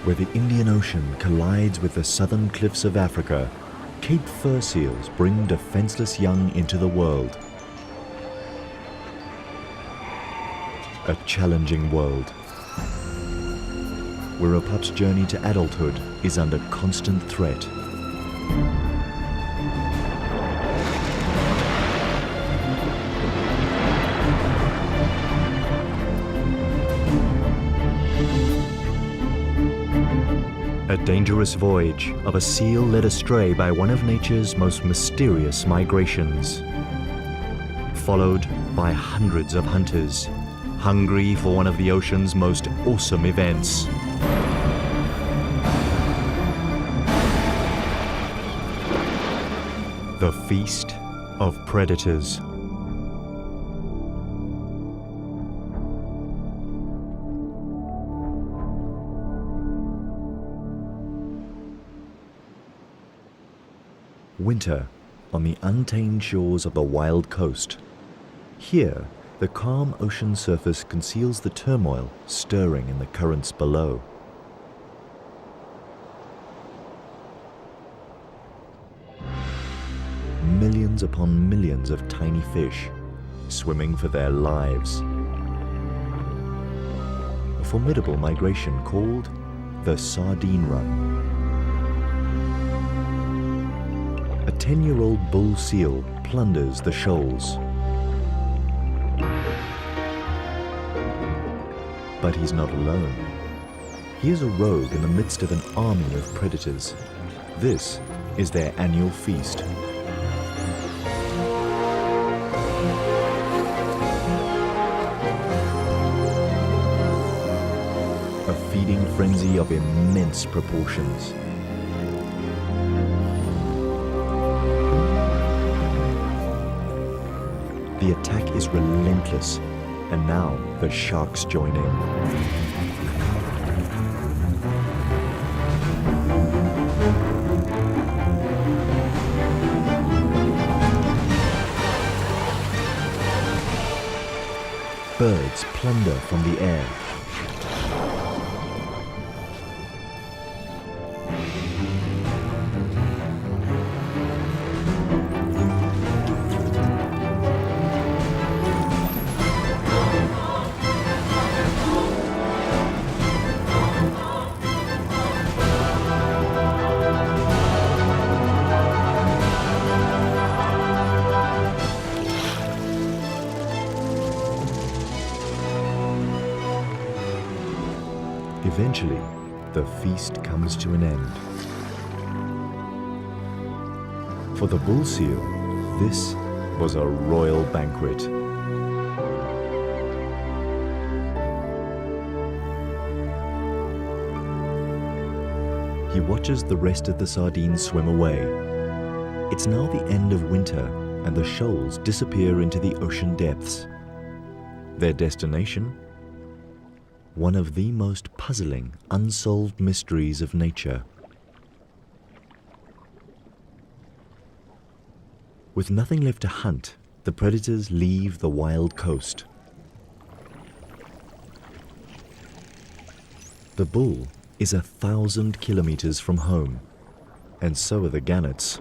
Where the Indian Ocean collides with the southern cliffs of Africa, Cape fur seals bring defenseless young into the world. A challenging world, where a pup's journey to adulthood is under constant threat. A dangerous voyage of a seal led astray by one of nature's most mysterious migrations, followed by hundreds of hunters, hungry for one of the ocean's most awesome events. The Feast of Predators. Winter on the untamed shores of the wild coast. Here, the calm ocean surface conceals the turmoil stirring in the currents below. Millions upon millions of tiny fish swimming for their lives. A formidable migration called the Sardine Run. A 10-year-old bull seal plunders the shoals. But he's not alone. He is a rogue in the midst of an army of predators. This is their annual feast. A feeding frenzy of immense proportions. The attack is relentless, and now the sharks join in. Birds plunder from the air. Eventually, the feast comes to an end. For the bull seal, this was a royal banquet. He watches the rest of the sardines swim away. It's now the end of winter, and the shoals disappear into the ocean depths. Their destination? One of the most puzzling, unsolved mysteries of nature. With nothing left to hunt, the predators leave the wild coast. The bull is 1,000 kilometers from home, and so are the gannets.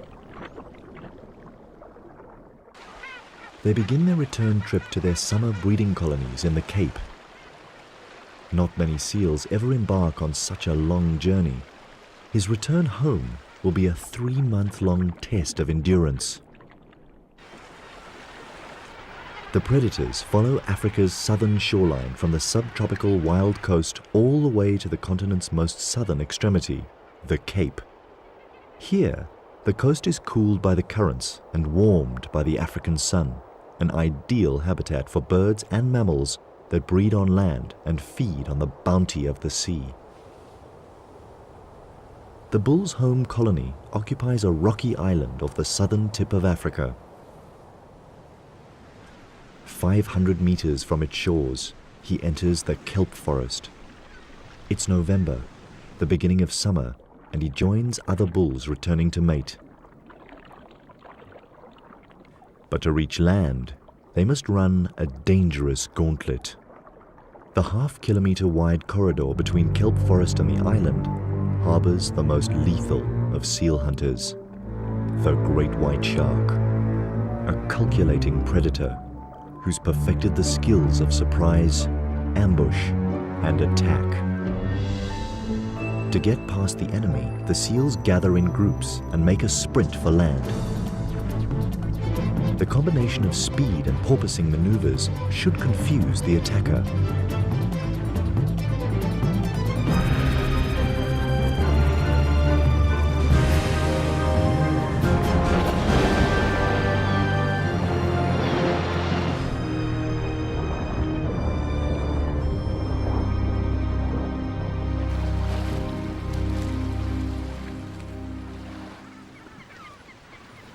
They begin their return trip to their summer breeding colonies in the Cape. Not many seals ever embark on such a long journey. His return home will be a 3-month-long test of endurance. The predators follow Africa's southern shoreline from the subtropical wild coast all the way to the continent's most southern extremity, the Cape. Here, the coast is cooled by the currents and warmed by the African sun, an ideal habitat for birds and mammals that breed on land and feed on the bounty of the sea. The bull's home colony occupies a rocky island off the southern tip of Africa. 500 meters from its shores, he enters the kelp forest. It's November, the beginning of summer, and he joins other bulls returning to mate. But to reach land, they must run a dangerous gauntlet. The half-kilometre wide corridor between kelp forest and the island harbours the most lethal of seal hunters, the great white shark, a calculating predator who's perfected the skills of surprise, ambush, and attack. To get past the enemy, the seals gather in groups and make a sprint for land. The combination of speed and porpoising maneuvers should confuse the attacker.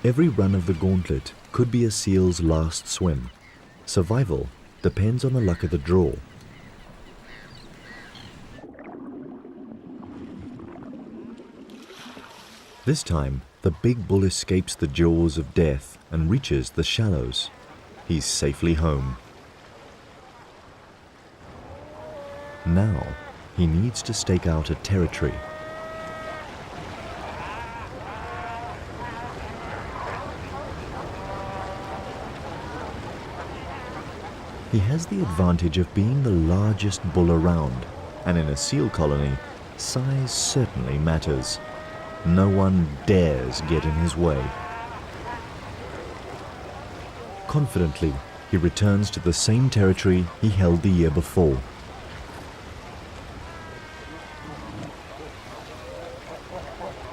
Every run of the gauntlet could be a seal's last swim. Survival depends on the luck of the draw. This time, the big bull escapes the jaws of death and reaches the shallows. He's safely home. Now, he needs to stake out a territory. He has the advantage of being the largest bull around, and in a seal colony, size certainly matters. No one dares get in his way. Confidently, he returns to the same territory he held the year before.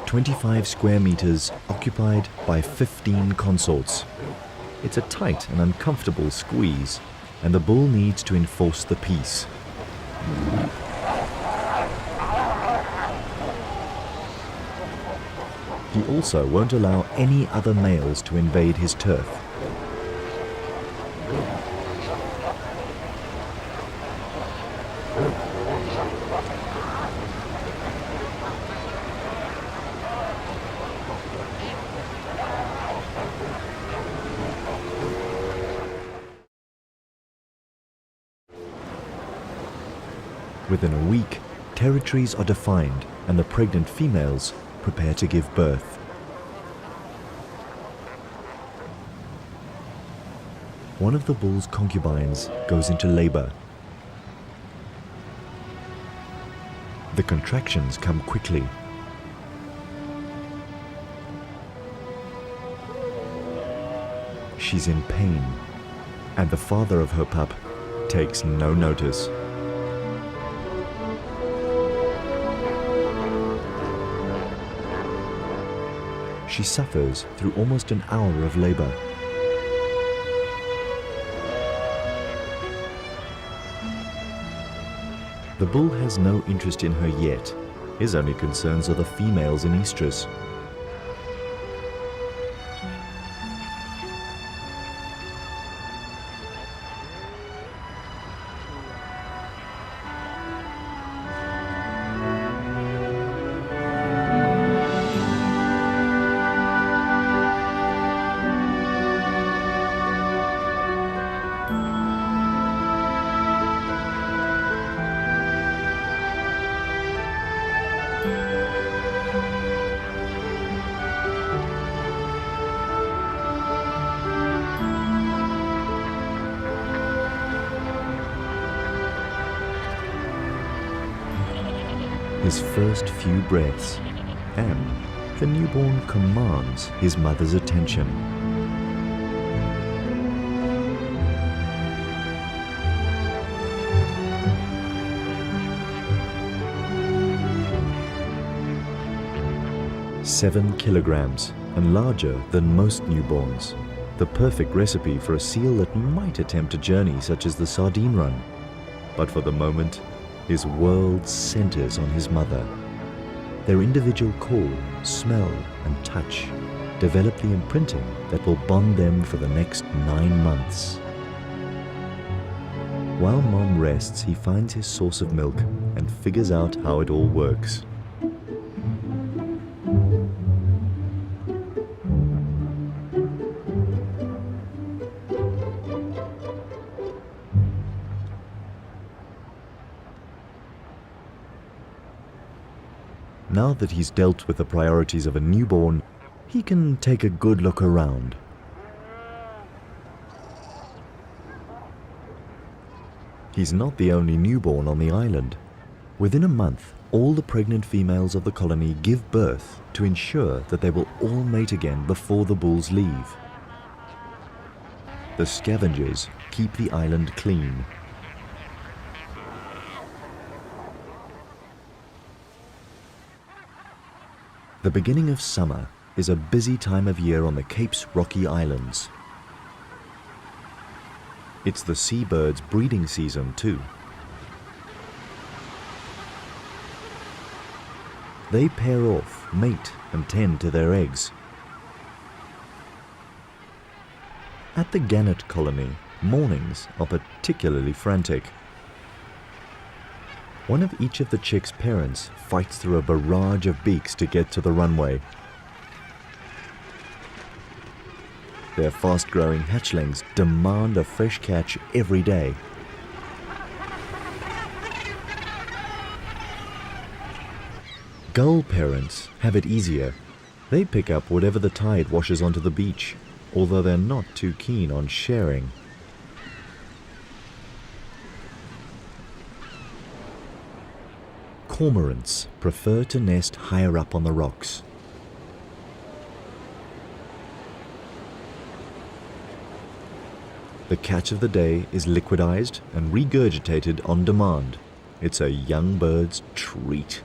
"25 square meters occupied by 15 consorts. It's a tight and uncomfortable squeeze, and the bull needs to enforce the peace. He also won't allow any other males to invade his turf. Within a week, territories are defined and the pregnant females prepare to give birth. One of the bull's concubines goes into labor. The contractions come quickly. She's in pain, and the father of her pup takes no notice. She suffers through almost an hour of labor. The bull has no interest in her yet. His only concerns are the females in estrus. His first few breaths, and the newborn commands his mother's attention. "7 kilograms and larger than most newborns. The perfect recipe for a seal that might attempt a journey such as the sardine run. But for the moment, his world centers on his mother. Their individual call, smell, and touch develop the imprinting that will bond them for the next 9 months. While Mom rests, he finds his source of milk and figures out how it all works. Now that he's dealt with the priorities of a newborn, he can take a good look around. He's not the only newborn on the island. Within a month, all the pregnant females of the colony give birth to ensure that they will all mate again before the bulls leave. The scavengers keep the island clean. The beginning of summer is a busy time of year on the Cape's rocky islands. It's the seabirds' breeding season too. They pair off, mate, and tend to their eggs. At the gannet colony, mornings are particularly frantic. One of each of the chicks' parents fights through a barrage of beaks to get to the runway. Their fast-growing hatchlings demand a fresh catch every day. Gull parents have it easier. They pick up whatever the tide washes onto the beach, although they're not too keen on sharing. Cormorants prefer to nest higher up on the rocks. The catch of the day is liquidized and regurgitated on demand. It's a young bird's treat.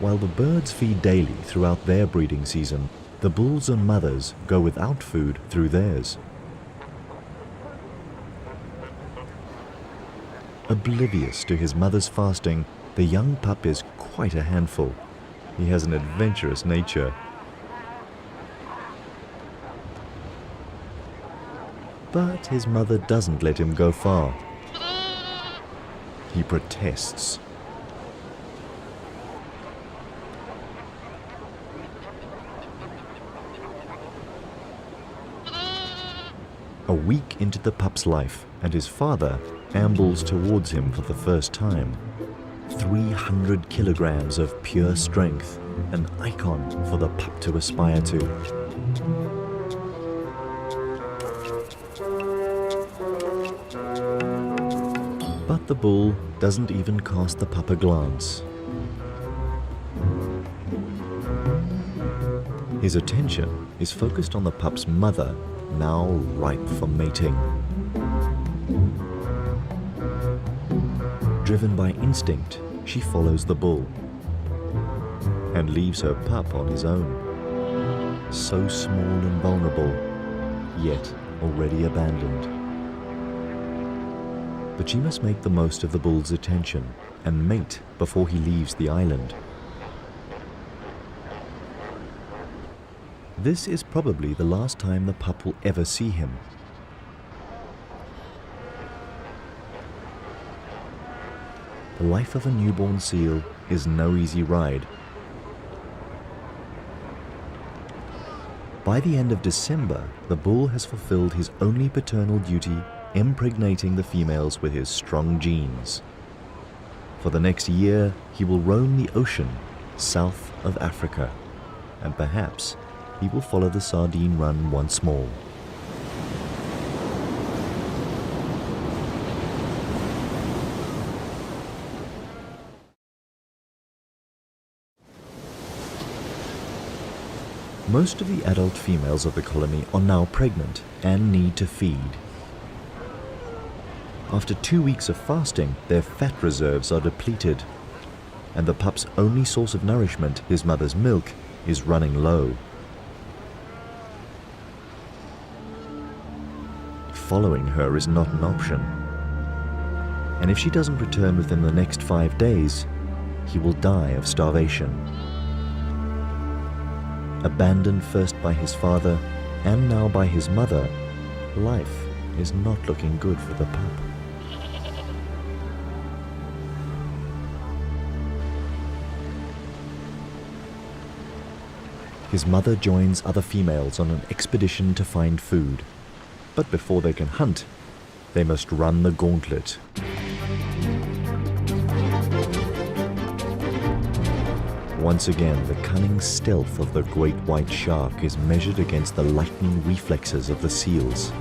While the birds feed daily throughout their breeding season, the bulls and mothers go without food through theirs. Oblivious to his mother's fasting, the young pup is quite a handful. He has an adventurous nature. But his mother doesn't let him go far. He protests. A week into the pup's life, and his father ambles towards him for the first time. 300 kilograms of pure strength, an icon for the pup to aspire to. But the bull doesn't even cast the pup a glance. His attention is focused on the pup's mother, now ripe for mating. Driven by instinct, she follows the bull and leaves her pup on his own. So small and vulnerable, yet already abandoned. But she must make the most of the bull's attention and mate before he leaves the island. This is probably the last time the pup will ever see him. The life of a newborn seal is no easy ride. By the end of December, the bull has fulfilled his only paternal duty, impregnating the females with his strong genes. For the next year, he will roam the ocean south of Africa, and perhaps he will follow the sardine run once more. Most of the adult females of the colony are now pregnant and need to feed. After 2 weeks of fasting, their fat reserves are depleted, and the pup's only source of nourishment, his mother's milk, is running low. Following her is not an option, and if she doesn't return within the next 5 days, he will die of starvation. Abandoned first by his father and now by his mother, life is not looking good for the pup. His mother joins other females on an expedition to find food. But before they can hunt, they must run the gauntlet. Once again, the cunning stealth of the great white shark is measured against the lightning reflexes of the seals.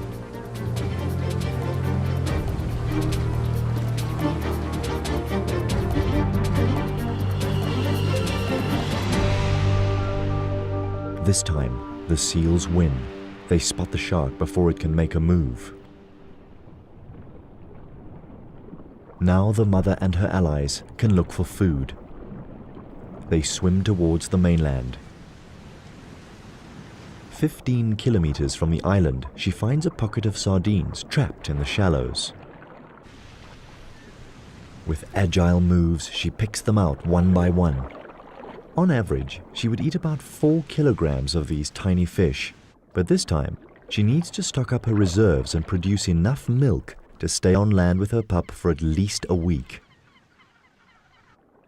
This time, the seals win. They spot the shark before it can make a move. Now the mother and her allies can look for food. They swim towards the mainland. 15 kilometers from the island, she finds a pocket of sardines trapped in the shallows. With agile moves, she picks them out one by one. On average, she would eat about 4 kilograms of these tiny fish, but this time, she needs to stock up her reserves and produce enough milk to stay on land with her pup for at least a week.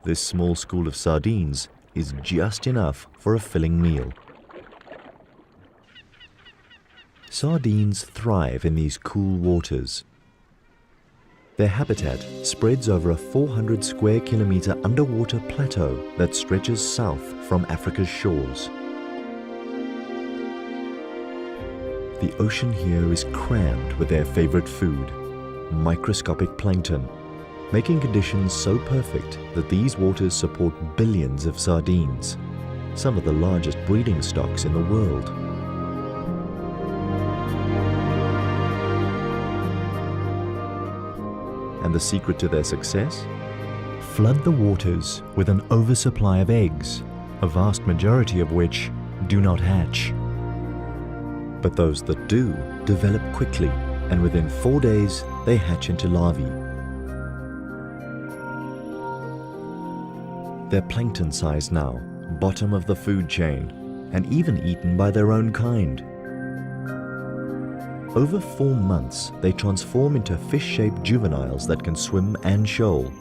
This small school of sardines is just enough for a filling meal. Sardines thrive in these cool waters. Their habitat spreads over a 400 square kilometer underwater plateau that stretches south from Africa's shores. The ocean here is crammed with their favorite food, microscopic plankton, making conditions so perfect that these waters support billions of sardines, some of the largest breeding stocks in the world. And the secret to their success? Flood the waters with an oversupply of eggs, a vast majority of which do not hatch. But those that do develop quickly, and within 4 days they hatch into larvae. They're plankton size now, bottom of the food chain, and even eaten by their own kind. Over 4 months, they transform into fish-shaped juveniles that can swim and shoal.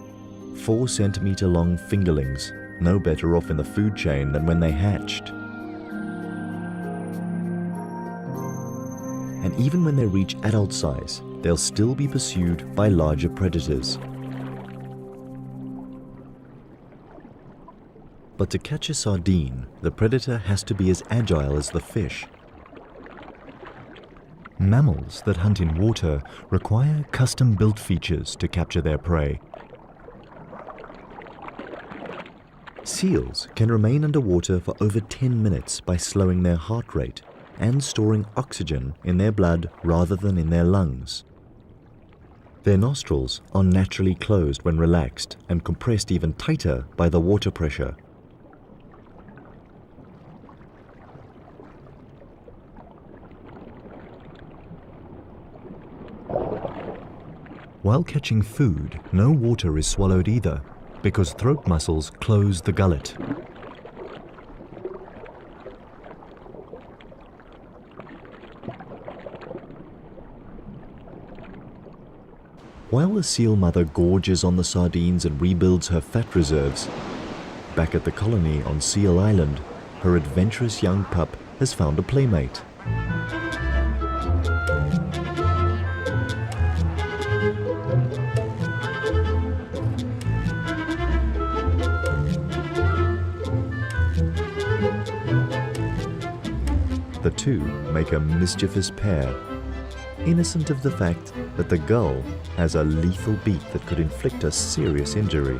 4-centimeter long fingerlings, no better off in the food chain than when they hatched. And even when they reach adult size, they'll still be pursued by larger predators. But to catch a sardine, the predator has to be as agile as the fish. Mammals that hunt in water require custom-built features to capture their prey. Seals can remain underwater for over 10 minutes by slowing their heart rate and storing oxygen in their blood rather than in their lungs. Their nostrils are naturally closed when relaxed and compressed even tighter by the water pressure. While catching food, no water is swallowed either, because throat muscles close the gullet. While the seal mother gorges on the sardines and rebuilds her fat reserves, back at the colony on Seal Island, her adventurous young pup has found a playmate. The two make a mischievous pair, innocent of the fact that the gull has a lethal beak that could inflict a serious injury.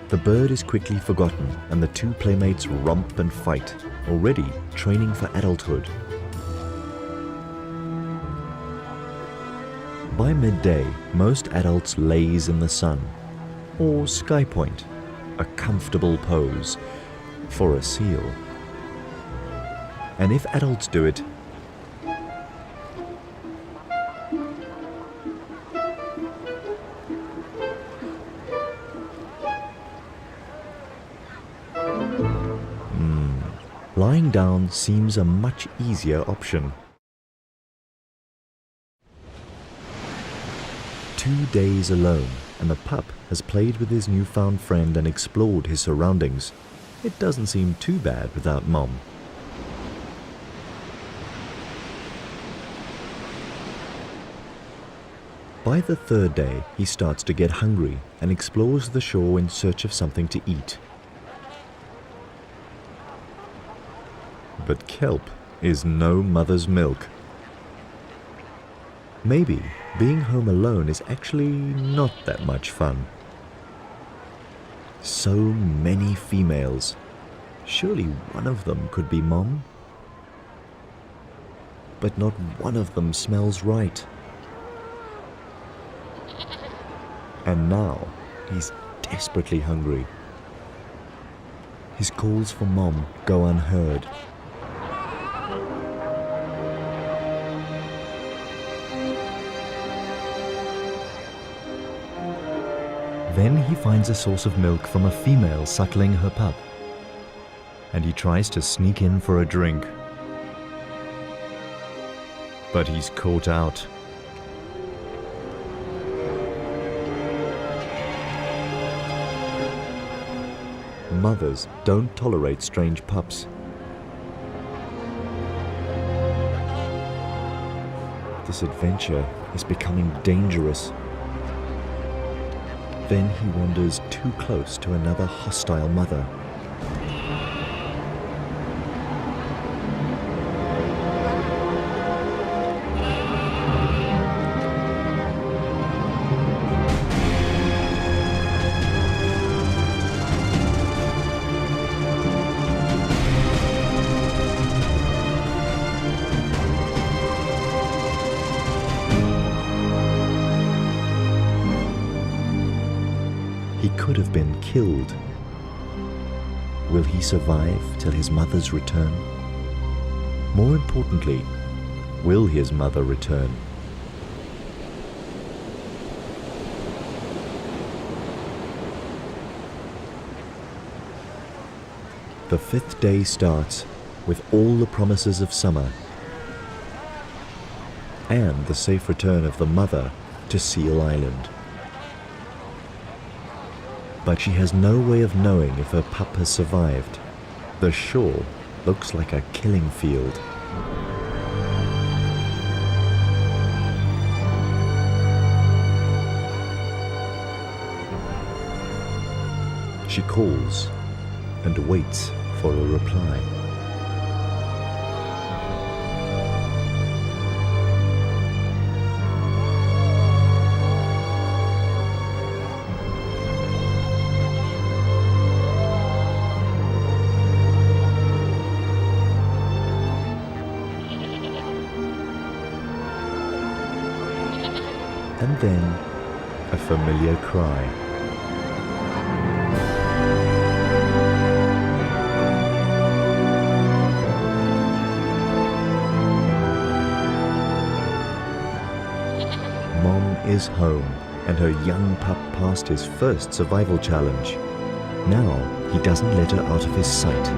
The bird is quickly forgotten and the two playmates romp and fight, already training for adulthood. By midday, most adults laze in the sun, or sky point, a comfortable pose for a seal. And if adults do it, lying down seems a much easier option. 2 days alone, and the pup has played with his newfound friend and explored his surroundings. It doesn't seem too bad without Mom. By the third day, he starts to get hungry and explores the shore in search of something to eat. But kelp is no mother's milk. Maybe being home alone is actually not that much fun. So many females. Surely one of them could be Mom? But not one of them smells right. And now he's desperately hungry. His calls for Mom go unheard. Then he finds a source of milk from a female suckling her pup, and he tries to sneak in for a drink. But he's caught out. Mothers don't tolerate strange pups. This adventure is becoming dangerous. Then he wanders too close to another hostile mother. He could have been killed. Will he survive till his mother's return? More importantly, will his mother return? The fifth day starts with all the promises of summer and the safe return of the mother to Seal Island. But she has no way of knowing if her pup has survived. The shore looks like a killing field. She calls and waits for a reply. And then a familiar cry. Mom is home, and her young pup passed his first survival challenge. Now he doesn't let her out of his sight.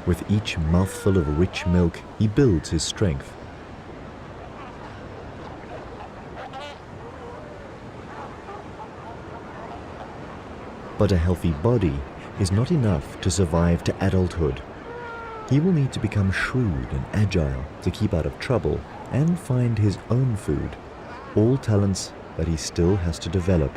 With each mouthful of rich milk, he builds his strength. But a healthy body is not enough to survive to adulthood. He will need to become shrewd and agile to keep out of trouble and find his own food, all talents that he still has to develop.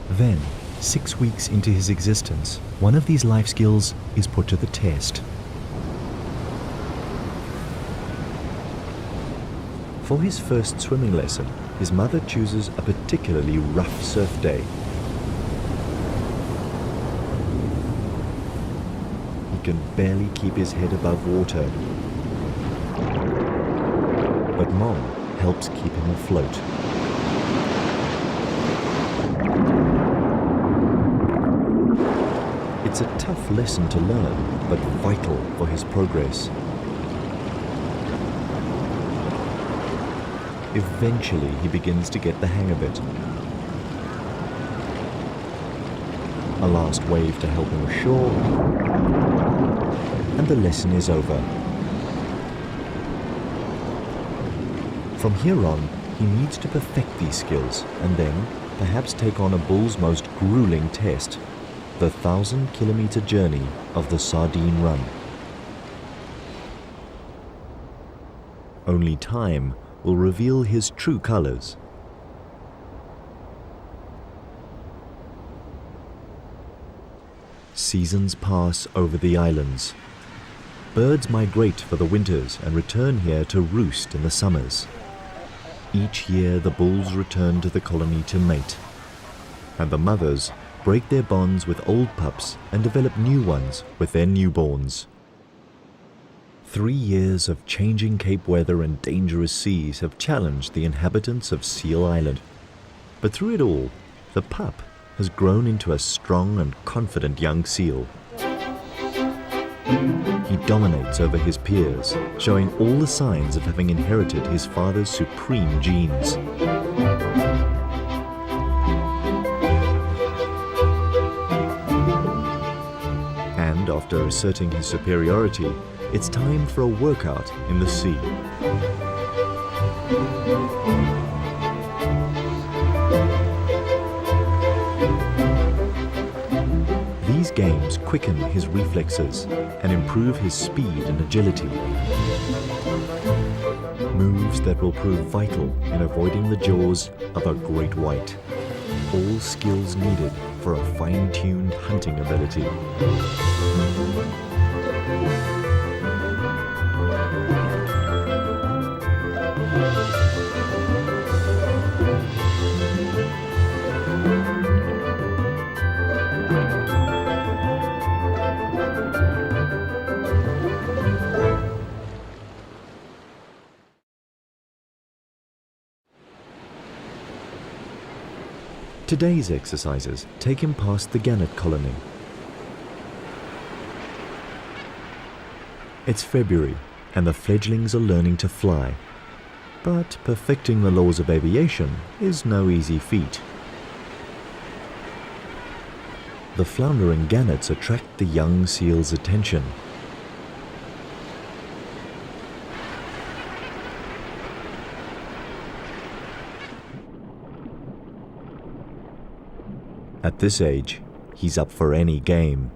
Then, 6 weeks into his existence, one of these life skills is put to the test. For his first swimming lesson, his mother chooses a particularly rough surf day. He can barely keep his head above water, but Mom helps keep him afloat. It's a tough lesson to learn, but vital for his progress. Eventually, he begins to get the hang of it. A last wave to help him ashore, and the lesson is over. From here on, he needs to perfect these skills and then perhaps take on a bull's most grueling test, the 1,000-kilometer journey of the Sardine Run. Only time will reveal his true colors. Seasons pass over the islands. Birds migrate for the winters and return here to roost in the summers. Each year the bulls return to the colony to mate, and the mothers break their bonds with old pups and develop new ones with their newborns. 3 years of changing Cape weather and dangerous seas have challenged the inhabitants of Seal Island. But through it all, the pup has grown into a strong and confident young seal. He dominates over his peers, showing all the signs of having inherited his father's supreme genes. And after asserting his superiority, it's time for a workout in the sea. These games quicken his reflexes and improve his speed and agility. Moves that will prove vital in avoiding the jaws of a great white. All skills needed for a fine-tuned hunting ability. Today's exercises take him past the gannet colony. It's February and the fledglings are learning to fly. But perfecting the laws of aviation is no easy feat. The floundering gannets attract the young seal's attention. At this age, he's up for any game.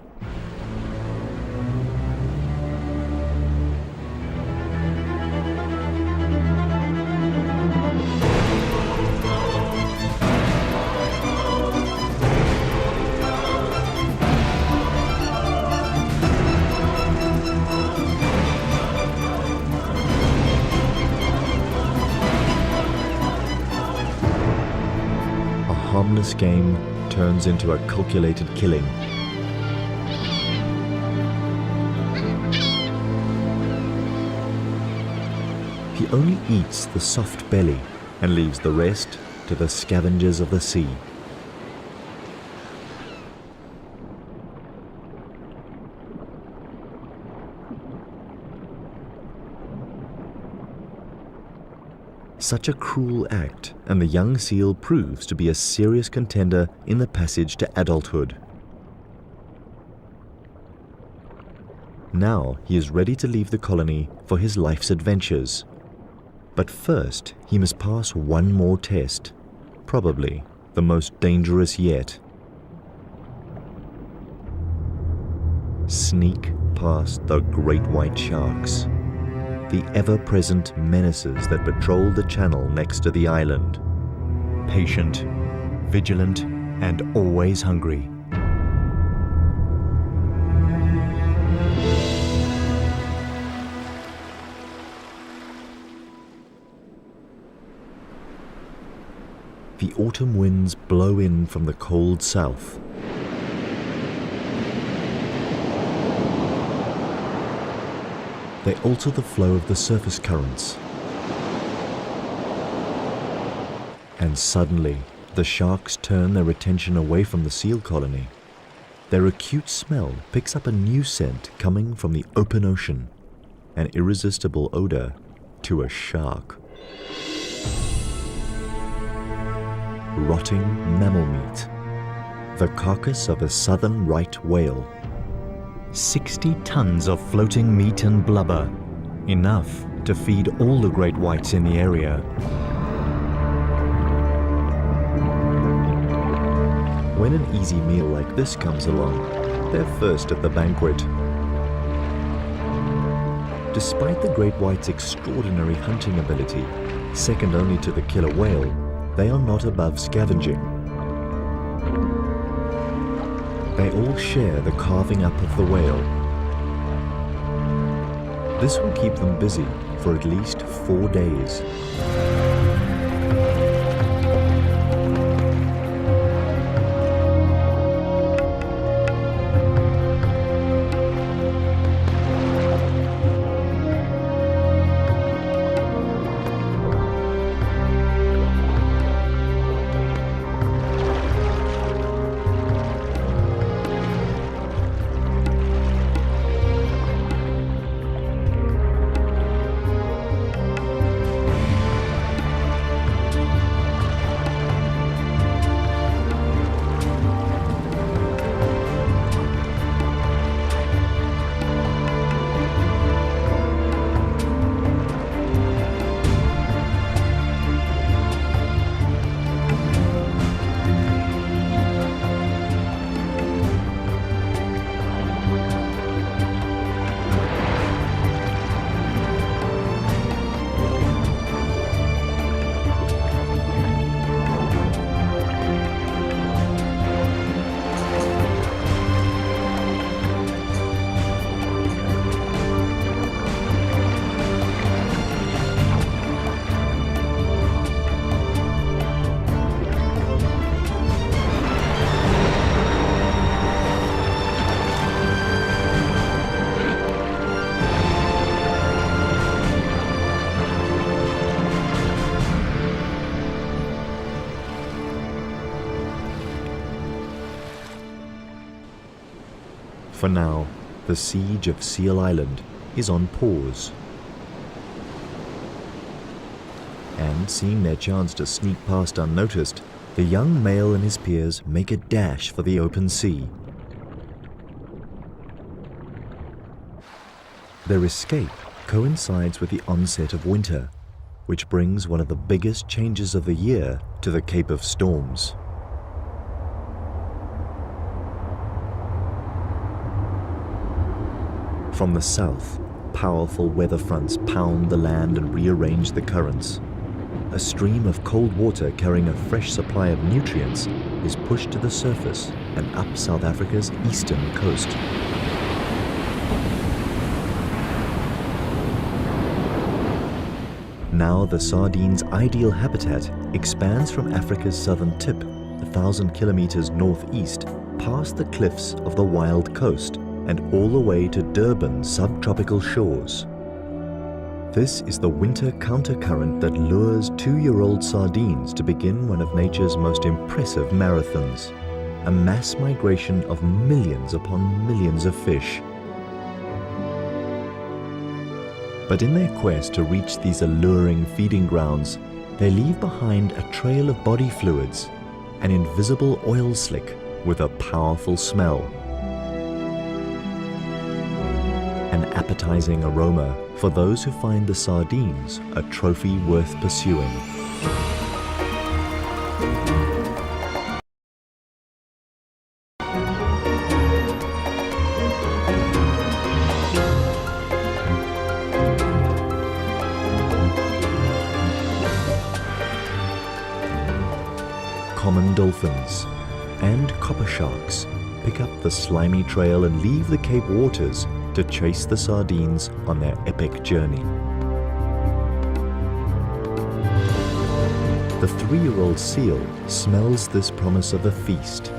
A harmless game turns into a calculated killing. He only eats the soft belly and leaves the rest to the scavengers of the sea. Such a cruel act, and the young seal proves to be a serious contender in the passage to adulthood. Now he is ready to leave the colony for his life's adventures. But first, he must pass one more test, probably the most dangerous yet. Sneak past the great white sharks, the ever-present menaces that patrol the channel next to the island. Patient, vigilant, and always hungry. The autumn winds blow in from the cold south. They alter the flow of the surface currents. And suddenly, the sharks turn their attention away from the seal colony. their acute smell picks up a new scent coming from the open ocean, an irresistible odor to a shark. Rotting mammal meat, the carcass of a southern right whale. 60 tons of floating meat and blubber, enough to feed all the great whites in the area. When an easy meal like this comes along, they're first at the banquet. Despite the great white's extraordinary hunting ability, second only to the killer whale, they are not above scavenging. They all share the carving up of the whale. This will keep them busy for at least 4 days. For now, the siege of Seal Island is on pause. And seeing their chance to sneak past unnoticed, the young male and his peers make a dash for the open sea. Their escape coincides with the onset of winter, which brings one of the biggest changes of the year to the Cape of Storms. From the south, powerful weather fronts pound the land and rearrange the currents. A stream of cold water carrying a fresh supply of nutrients is pushed to the surface and up South Africa's eastern coast. Now the sardine's ideal habitat expands from Africa's southern tip, 1,000 kilometers northeast, past the cliffs of the wild coast and all the way to Durban's subtropical shores. This is the winter countercurrent that lures 2-year-old sardines to begin one of nature's most impressive marathons, a mass migration of millions upon millions of fish. But in their quest to reach these alluring feeding grounds, they leave behind a trail of body fluids, an invisible oil slick with a powerful smell. An appetizing aroma for those who find the sardines a trophy worth pursuing. Common dolphins and copper sharks pick up the slimy trail and leave the Cape waters to chase the sardines on their epic journey. The 3-year-old seal smells this promise of a feast.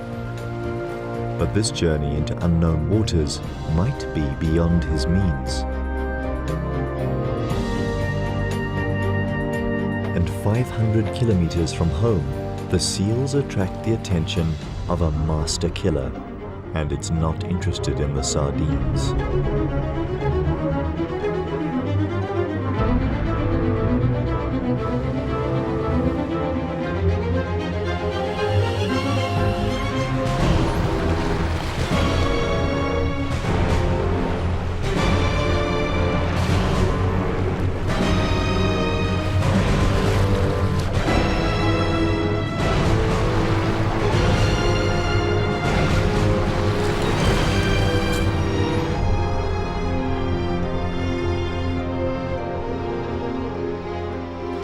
But this journey into unknown waters might be beyond his means. And 500 kilometers from home, the seals attract the attention of a master killer, and it's not interested in the sardines.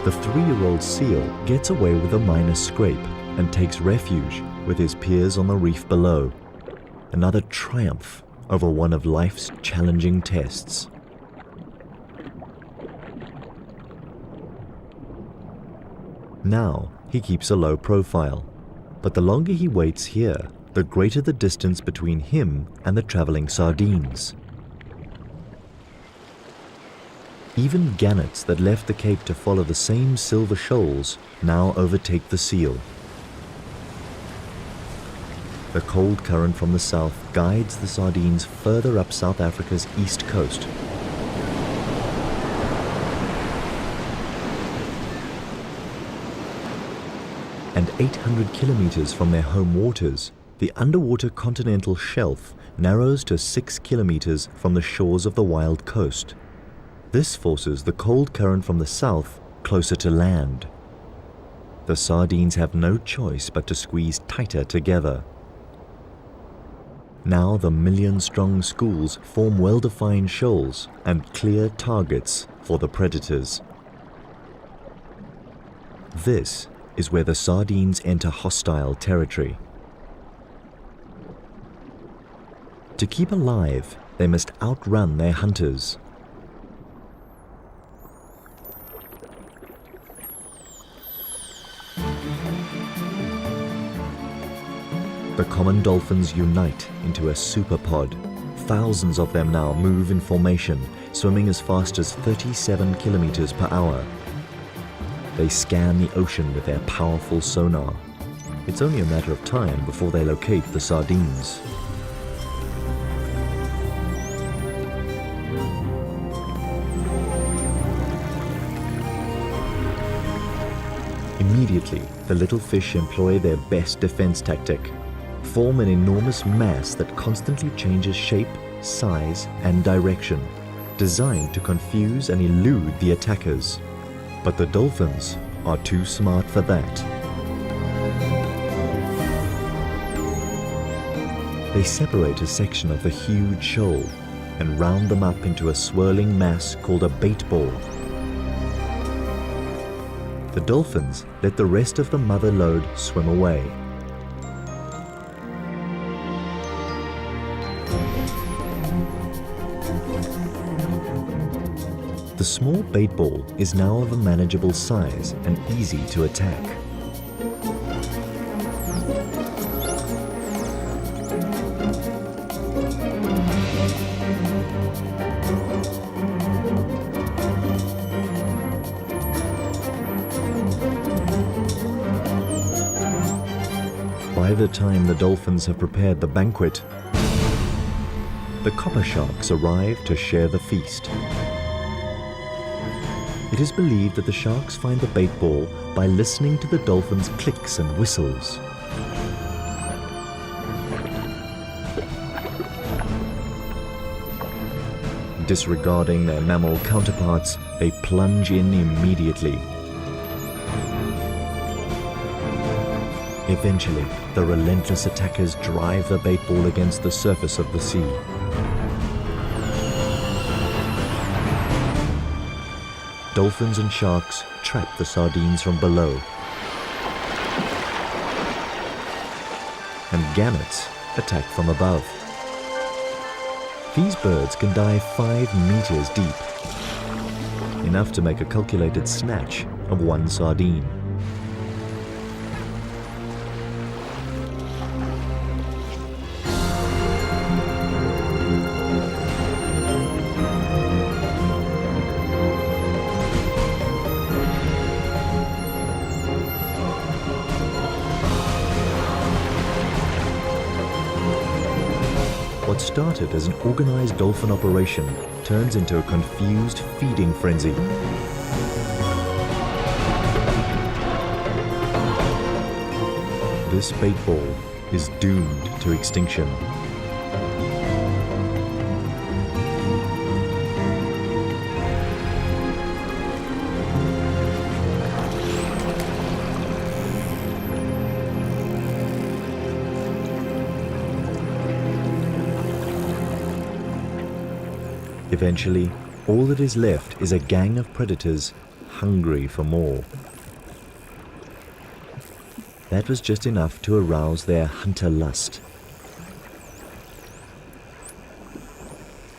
The 3-year-old seal gets away with a minor scrape and takes refuge with his peers on the reef below. Another triumph over one of life's challenging tests. Now he keeps a low profile, but the longer he waits here, the greater the distance between him and the traveling sardines. Even gannets that left the Cape to follow the same silver shoals now overtake the seal. The cold current from the south guides the sardines further up South Africa's east coast. And 800 kilometers from their home waters, the underwater continental shelf narrows to 6 kilometers from the shores of the wild coast. This forces the cold current from the south closer to land. The sardines have no choice but to squeeze tighter together. Now the million-strong schools form well-defined shoals and clear targets for the predators. This is where the sardines enter hostile territory. To keep alive, they must outrun their hunters. The common dolphins unite into a superpod. Thousands of them now move in formation, swimming as fast as 37 kilometers per hour. They scan the ocean with their powerful sonar. It's only a matter of time before they locate the sardines. Immediately, the little fish employ their best defense tactic. Form an enormous mass that constantly changes shape, size, and direction, designed to confuse and elude the attackers. But the dolphins are too smart for that. They separate a section of the huge shoal and round them up into a swirling mass called a bait ball. The dolphins let the rest of the mother load swim away. The small bait ball is now of a manageable size and easy to attack. By the time the dolphins have prepared the banquet, the copper sharks arrive to share the feast. It is believed that the sharks find the bait ball by listening to the dolphins' clicks and whistles. Disregarding their mammal counterparts, they plunge in immediately. Eventually, the relentless attackers drive the bait ball against the surface of the sea. Dolphins and sharks trap the sardines from below, and gannets attack from above. These birds can dive 5 meters deep, enough to make a calculated snatch of one sardine. What started as an organized dolphin operation turns into a confused feeding frenzy. This bait ball is doomed to extinction. Eventually, all that is left is a gang of predators hungry for more. That was just enough to arouse their hunter lust.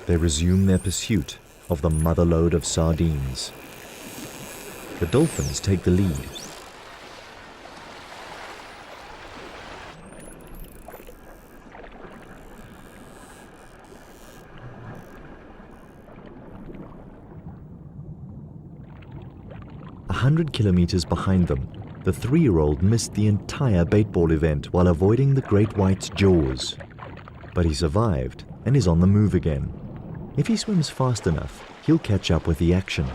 They resume their pursuit of the motherlode of sardines. The dolphins take the lead. A 100 kilometers behind them, the 3-year-old missed the entire baitball event while avoiding the great white's jaws. But he survived and is on the move again. If he swims fast enough, he'll catch up with the action.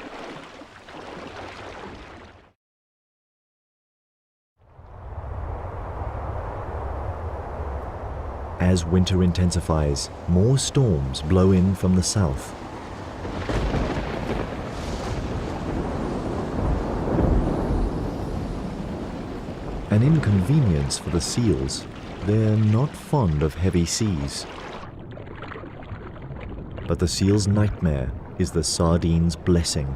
As winter intensifies, more storms blow in from the south. An inconvenience for the seals. They're not fond of heavy seas. But the seal's nightmare is the sardine's blessing.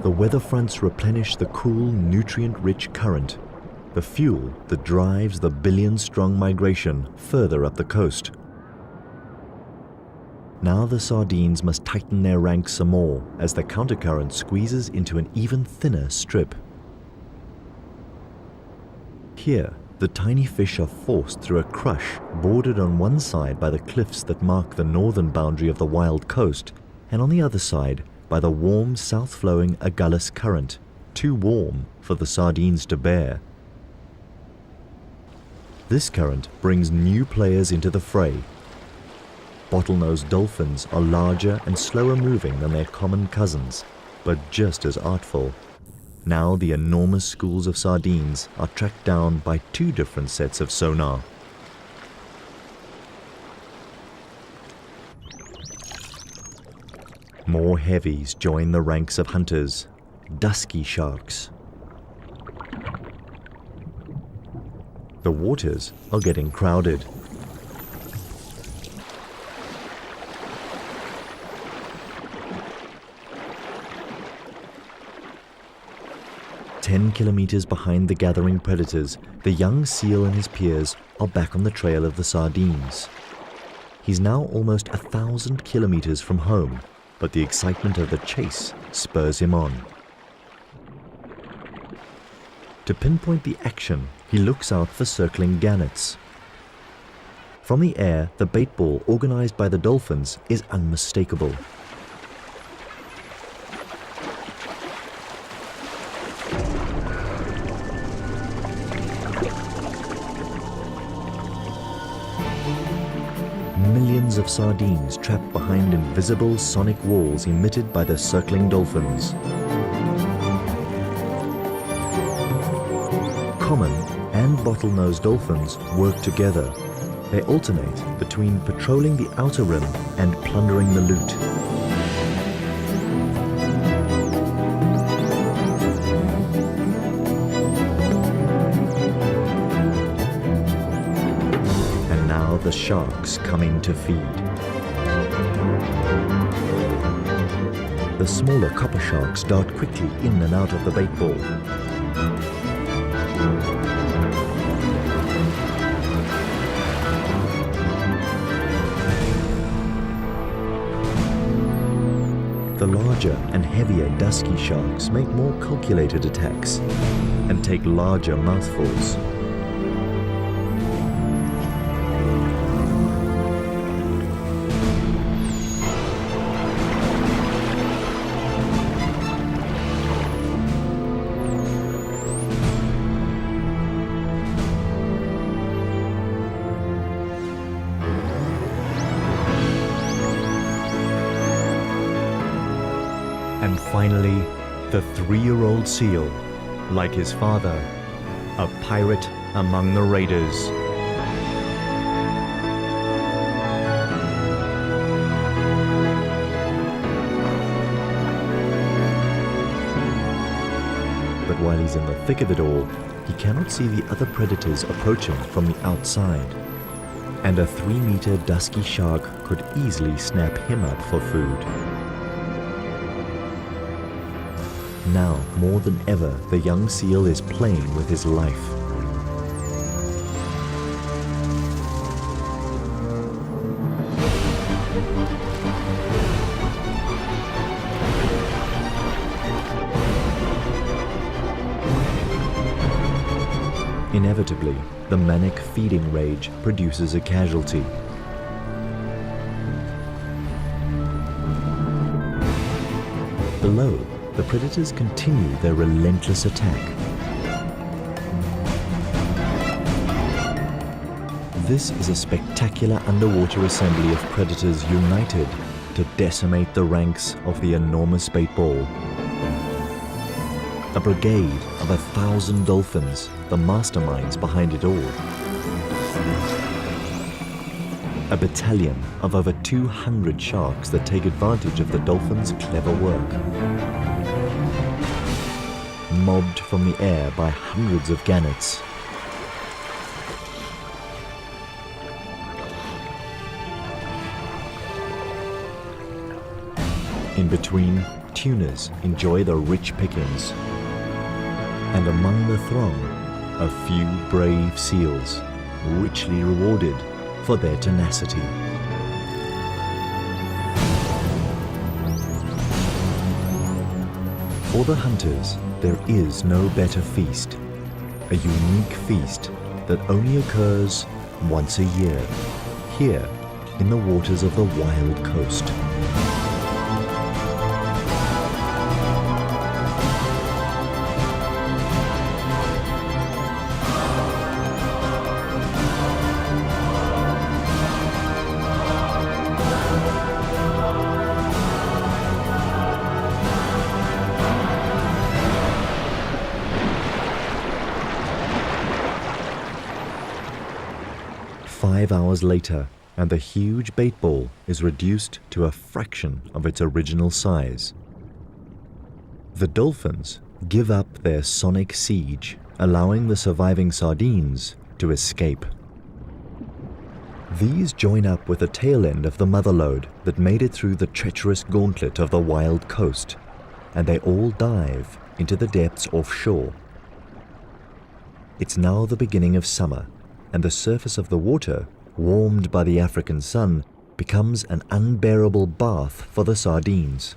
The weather fronts replenish the cool, nutrient-rich current, the fuel that drives the billion-strong migration further up the coast. Now the sardines must tighten their ranks some more as the countercurrent squeezes into an even thinner strip. Here, the tiny fish are forced through a crush bordered on one side by the cliffs that mark the northern boundary of the wild coast, and on the other side by the warm south-flowing Agulhas current, too warm for the sardines to bear. This current brings new players into the fray. Bottlenose dolphins are larger and slower moving than their common cousins, but just as artful. Now the enormous schools of sardines are tracked down by 2 different sets of sonar. More heavies join the ranks of hunters, dusky sharks. The waters are getting crowded. "10 kilometers behind the gathering predators, the young seal and his peers are back on the trail of the sardines. He's now almost 1,000 kilometers from home, but the excitement of the chase spurs him on. To pinpoint the action, he looks out for circling gannets. From the air, the bait ball organized by the dolphins is unmistakable. Millions of sardines trapped behind invisible sonic walls emitted by the circling dolphins. Common and bottlenose dolphins work together. They alternate between patrolling the outer rim and plundering the loot. And now the sharks come in to feed. The smaller copper sharks dart quickly in and out of the bait ball. The larger and heavier dusky sharks make more calculated attacks and take larger mouthfuls. And finally, the 3-year-old seal, like his father, a pirate among the raiders. But while he's in the thick of it all, he cannot see the other predators approaching from the outside. And a 3-meter dusky shark could easily snap him up for food. Now, more than ever, the young seal is playing with his life. Inevitably, the manic feeding rage produces a casualty. Below, the predators continue their relentless attack. This is a spectacular underwater assembly of predators united to decimate the ranks of the enormous bait ball. A brigade of 1,000 dolphins, the masterminds behind it all. A battalion of over 200 sharks that take advantage of the dolphins' clever work. Mobbed from the air by hundreds of gannets. In between, tunas enjoy the rich pickings. And among the throng, a few brave seals, richly rewarded for their tenacity. For the hunters, there is no better feast, a unique feast that only occurs once a year, here in the waters of the Wild Coast. Five hours later, and the huge bait ball is reduced to a fraction of its original size. The dolphins give up their sonic siege, allowing the surviving sardines to escape. These join up with the tail end of the mother load that made it through the treacherous gauntlet of the Wild Coast, and they all dive into the depths offshore. It's now the beginning of summer, and the surface of the water, warmed by the African sun, becomes an unbearable bath for the sardines.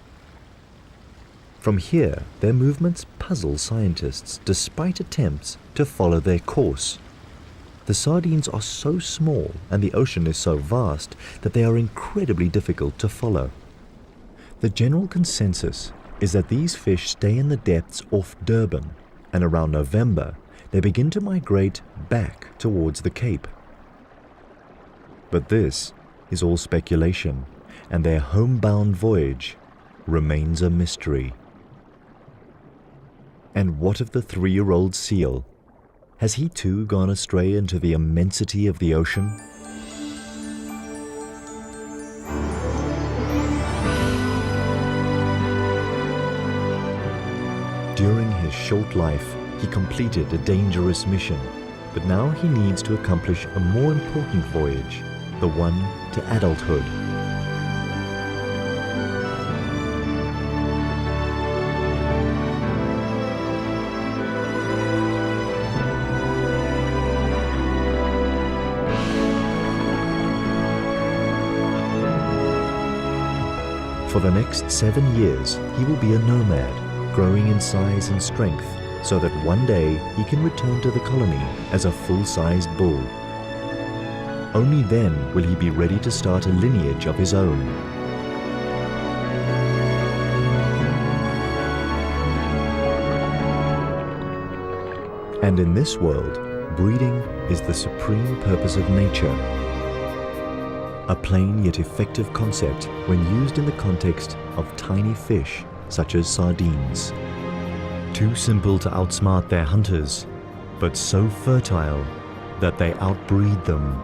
From here, their movements puzzle scientists despite attempts to follow their course. The sardines are so small and the ocean is so vast that they are incredibly difficult to follow. The general consensus is that these fish stay in the depths off Durban, and around November, they begin to migrate back towards the Cape. But this is all speculation, and their homebound voyage remains a mystery. And what of the 3-year-old seal? Has he too gone astray into the immensity of the ocean? During his short life, he completed a dangerous mission, but now he needs to accomplish a more important voyage, the one to adulthood. For the next 7 years, he will be a nomad, growing in size and strength, so that one day he can return to the colony as a full-sized bull. Only then will he be ready to start a lineage of his own. And in this world, breeding is the supreme purpose of nature. A plain yet effective concept when used in the context of tiny fish such as sardines. Too simple to outsmart their hunters, but so fertile that they outbreed them.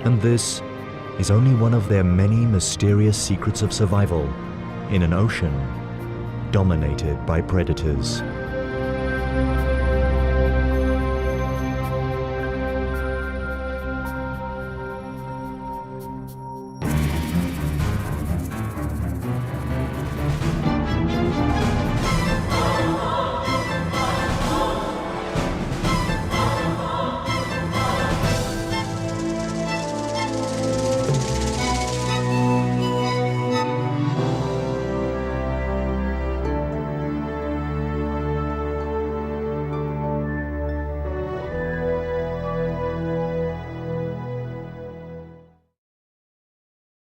And this is only one of their many mysterious secrets of survival in an ocean dominated by predators.